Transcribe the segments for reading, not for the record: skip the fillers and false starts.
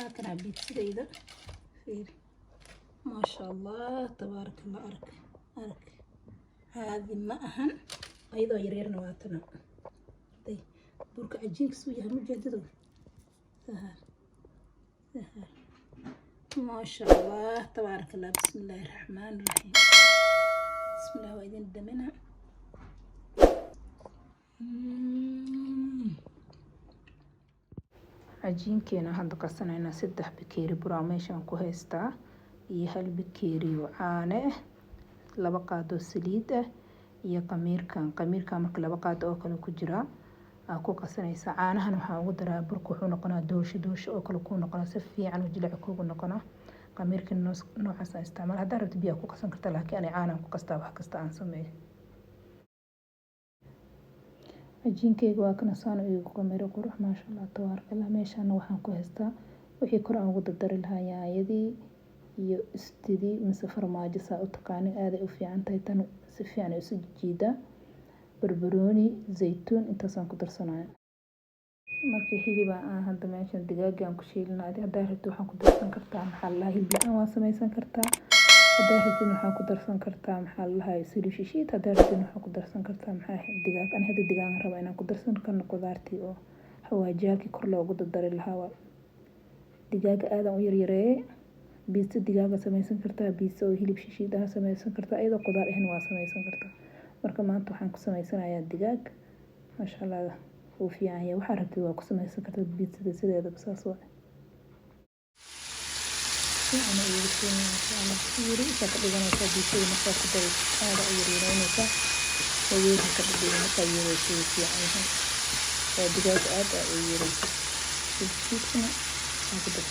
هاكنا بيتسيدا فير ما شاء الله تبارك الله. أرك هذه ما أهن أيضا يريرنا واتنا طيب برك عجينك سويها مجددة سهر ما شاء الله تبارك الله. بسم الله الرحمن الرحيم. بسم الله وإذن الدمنا cajiinkeena hadda qarsanaynaa 3 bakeeri bur meeshaan ku haystaa iyo 1 bakeeri oo caano ah 2 qaado saliid ah iyo qamiirkan marka 2 qaado oo kale ku jira ku qasanaysa caanahan waxa ugu daraa burku wuxuu noqonaa doosh oo kale ku noqonaa si fiican u jilaac kugu noqonaa qamiirkan noocaas aan isticmaal hadaa rabto biyo ku qasan kartaa laakiin aan caano ku qastaa wax kasta aan sameeyo. cajiinkeyga waa kana saan igu qamiro qurux ma sha Allah tabaaraka Allah. meeshaan waxaan ku haystaa wixii kor aan ugu dardari lahaa yaayadii iyo istidii mise farmaajo saa u taqaanin aad ay u fiican tahay tan si fiican isu jiida barbarooni zaytuun intaasaan ku darsanayo. markii hilib aan hadda meeshaan digaaga aan ku shiilnaa hadaa rabto waxaan ku darsan kartaa maxaa la hilib aan waa samaysan kartaa hadaa rabto waxaan ku darsan kartaa maxaa la saliid shishiid hadaa rabto waxaan ku darsan kartaa maxaa digaag aan hadda digaag rabo inaan ku darsan karno qudaartii oo xawaajiyaadkii kor loogu dardari lahaa digaaga aad aan u yaryareeyay biisa digaaga samaysan kartaa biisa oo hilib shishiid ah samaysan kartaa ayadoo qudaar ahna waa samaysan kartaa. marka maanta waxaan ku samaysanayaa digaag ma sha Allah oo fiican yahay waxa rabtay waa ku samaysan kartaa biisada sideeda basaas waa أنا يمكن أنا كثير تقريبا أصدقائي مصادر هذا يريدون ويجي تقريبا كثير في عنها دجاج هذا يريد شيء هذا بس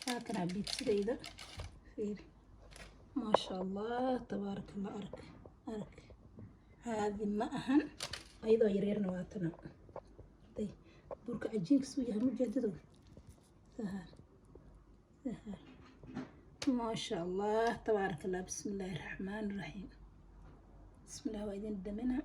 هاكنا بيتسيدا فير ما شاء الله تبارك الله. أرك هذه ما أهن أيضا يريرنا واتنا طيب برك عجينك سويها مجددة سهر ما شاء الله تبارك الله. بسم الله الرحمن الرحيم. بسم الله وإذن الدمنا